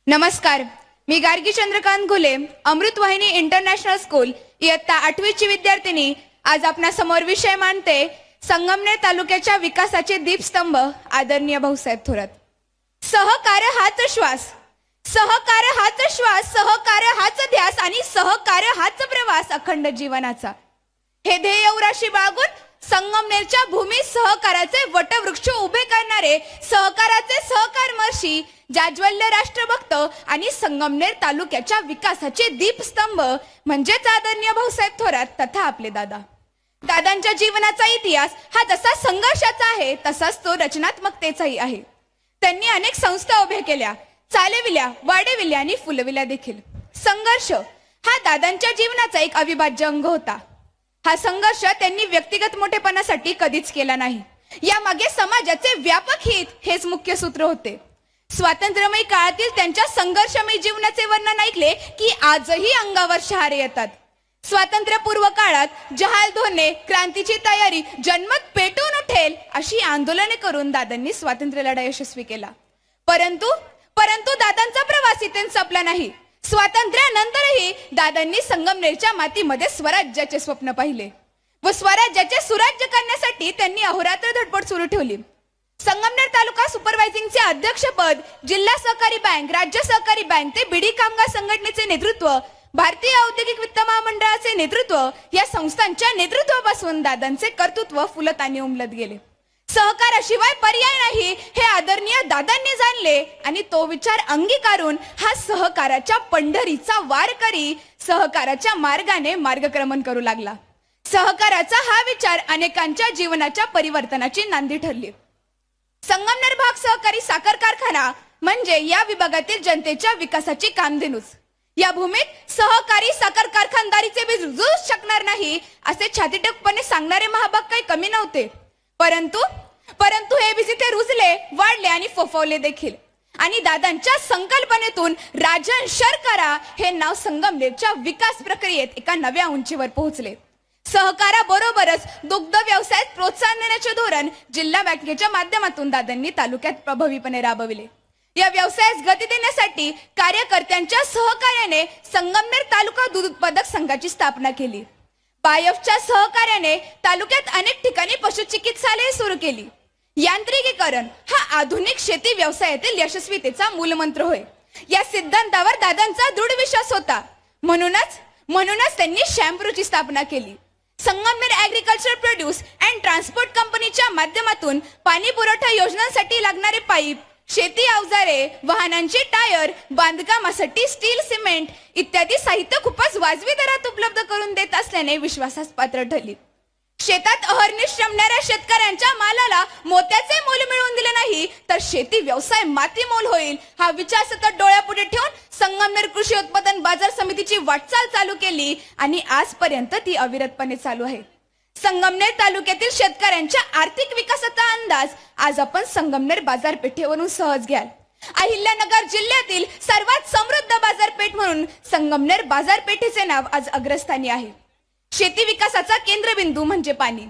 नमस्कार, मी Gargi Chandrakant Ghule, Amrit Vahini international school इयत्ता 8वी ची विद्यार्थिनी आज आपणा समोर विषय मांडते संगमनेर तालुक्याच्या विकासाचे दीपस्तंभ आदरणीय भाऊसाहेब थोरात। सहकार्य हाच श्वास, सहकार्य हाच श्वास, सहकार्य हाच ध्यास आणि सहकार्य हाच प्रवास अखंड जीवनाचा। हे ध्येय उराशी बाळगून संगमनेरच्या भूमी सहकाराचे वटवृक्ष उभे करणारे सहकाराचे सहकारमर्षी जाज्वल्य राष्ट्रभक्त आणि संगमनेर तालुक्याच्या विकासाचे दीपस्तंभ म्हणजेच आदरणीय भाऊसाहेब थोरात तथा आपले दादा। दादांच्या जीवनाचा इतिहास हा जसा संघर्षाचा आहे तसाच तो रचनात्मकतेचाही आहे। त्यांनी अनेक संस्था उभ्या केल्या, चालविल्या, वाढविल्या आणि फुलविल्या देखील। संघर्ष हा दादांच्या जीवनाचा एक अविभाज्य अंग होता। हा संघर्ष त्यांनी व्यक्तिगत मोठेपणासाठी कधीच केला नाही, यामागे समाजाचे व्यापक हित हेच मुख्य सूत्र होते। स्वातंत्र्यमय काळातील त्यांच्या संघर्षमय जीवनाचे वर्णन ऐकले की आजही अंगावर शहारे येतात। स्वातंत्र्यपूर्व काळात जहाल धोरणे, क्रांतीची तयारी, जनमत पेटून उठेल अशी आंदोलने करून दादांनी स्वातंत्र्य लढा यशस्वी केला। परंतु दादांचा प्रवास इथे संपला नाही। स्वातंत्र्यानंतरही दादांनी संगमनेरच्या मातीमध्ये स्वराज्याचे स्वप्न पाहिले व स्वराज्याचे सुराज्य करण्यासाठी त्यांनी अहोरात्र धडपड सुरू ठेवली। संगमनेर तालुका सुपरवायझिंगचे अध्यक्षपद, जिल्हा सहकारी बँक, राज्य सहकारी बँक ते बीडी कामगार संघटनेचे नेतृत्व, भारतीय औद्योगिक वित्त महामंडळाचे नेतृत्व या संस्थांच्या नेतृत्वापासून दादांचे कर्तृत्व फुलत आणि उमलत गेले। सहकाराशिवाय पर्याय नाही हे आदरणीय दादांनी जाणले आणि तो विचार अंगीकारून हा सहकाराच्या पंढरीचा वारकरी सहकाराच्या मार्गाने मार्गक्रमण करू लागला। सहकाराचा हा विचार अनेकांच्या जीवनाच्या परिवर्तनाची नांदी ठरली। संगमनेर भाग सहकारी साखर कारखाना म्हणजे या विभागातील जनतेच्या विकासाची कामधेनूच। या भूमीत सहकारी साखर कारखानदारीचे बीज रुजूच शकणार नाही असे छातीठोकपणे सांगणारे महाभाग काही कमी नव्हते। परंतु हे बीज इथे रुजले, वाढले आणि फोफवले देखील। आणि दादांच्या संकल्पनेतून राजन शर्करा हे नाव संगमनेरच्या विकास प्रक्रियेत एका नव्या उंचीवर पोहोचले। सहकाराबरोबरच दुग्ध व्यवसायात प्रोत्साहन देण्याचे धोरण जिल्हा बँकेच्या माध्यमातून दादांनी तालुक्यात प्रभावीपणे राबविले। या व्यवसायास गती देण्यासाठी कार्यकर्त्यांच्या सहकार्याने संगमनेर तालुका दूध उत्पादक संघाची स्थापना केली। बायफच्या सहकार्याने तालुक्यात अनेक ठिकाणी पशुचिकित्सालये सुरू केली। यांत्रिकीकरण हा आधुनिक शेती व्यवसायातील यशस्वीतेचा मूलमंत्र होय। या सिद्धांतावर दादांचा दृढ विश्वास होता। म्हणूनच त्यांनी शॅम्पूची स्थापना केली। Sangamner agriculture produce and transport कंपनीच्या माध्यमातून पाणी पुरवठा योजनांसाठी लागणारे पाईप, शेती अवजारे, वाहनांचे टायर, बांधकामासाठी स्टील, सिमेंट इत्यादी साहित्य खूपच वाजवी दरात उपलब्ध करून देत असल्याने विश्वासास पात्र ठरली। शेतात अहर्निश रमणाऱ्या शेतकऱ्यांच्या मालाला मोत्याचे मोल मिळवून दिले नाही तर शेती व्यवसाय माती मोल होईल हा विचार सतत डोळ्यापुढे ठेवून संगमनेर कृषी उत्पादन बाजार समितीची वाटचाल चालू केली आणि आजपर्यंत ती अविरतपणे चालू आहे। संगमनेर तालुक्यातील शेतकऱ्यांच्या आर्थिक विकासाचा अंदाज आज आपण संगमनेर बाजारपेठेवरून सहज घ्याल। अहिल्यानगर जिल्ह्यातील सर्वात समृद्ध बाजारपेठ म्हणून संगमनेर बाजारपेठेचे नाव आज अग्रस्थानी आहे। शेती विकासाचा केंद्रबिंदू म्हणजे पाणी।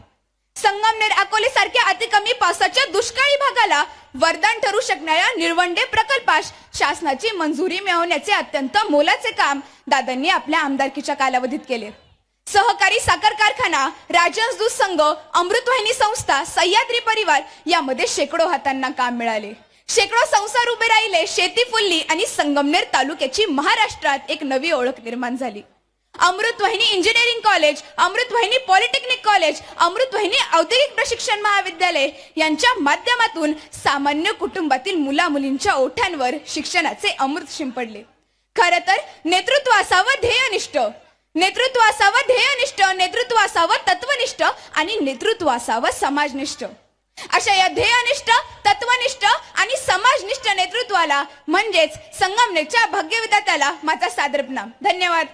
संगमनेर अकोले सारख्या अति कमी पावसाच्या दुष्काळी भागाला वरदान ठरू शकणाऱ्या निळवंडे प्रकल्पास शासनाची मंजुरी मिळवण्याचे अत्यंत मोलाचे काम दादांनी आपल्या आमदारकीच्या कालावधीत केले। सहकारी साखर कारखाना, राजहंस दूध संघ, अमृत वाहिनी संस्था, सह्याद्री परिवार यामध्ये शेकडो हातांना काम मिळाले। शेकडो संसार उभे राहिले, शेती फुलली आणि संगमनेर तालुक्याची महाराष्ट्रात एक नवी ओळख निर्माण झाली। Amrit Vahini engineering college, Amrit Vahini polytechnic college, Amrit Vahini औद्योगिक प्रशिक्षण महाविद्यालय यांच्या माध्यमातून सामान्य कुटुंबातील मुला मुलींच्या ओठांवर शिक्षणाचे अमृत शिंपडले। खरं तर नेतृत्व असावं ध्येयनिष्ठ, नेतृत्व असावं ध्येयनिष्ठ, नेतृत्व असावं तत्वनिष्ठ आणि नेतृत्व असावं समाजनिष्ठ। अशा या ध्येयनिष्ठ, तत्वनिष्ठ आणि समाजनिष्ठ नेतृत्वाला म्हणजेच संगमनेरच्या भाग्य विधात्याला माझा सादर प्रणाम। धन्यवाद।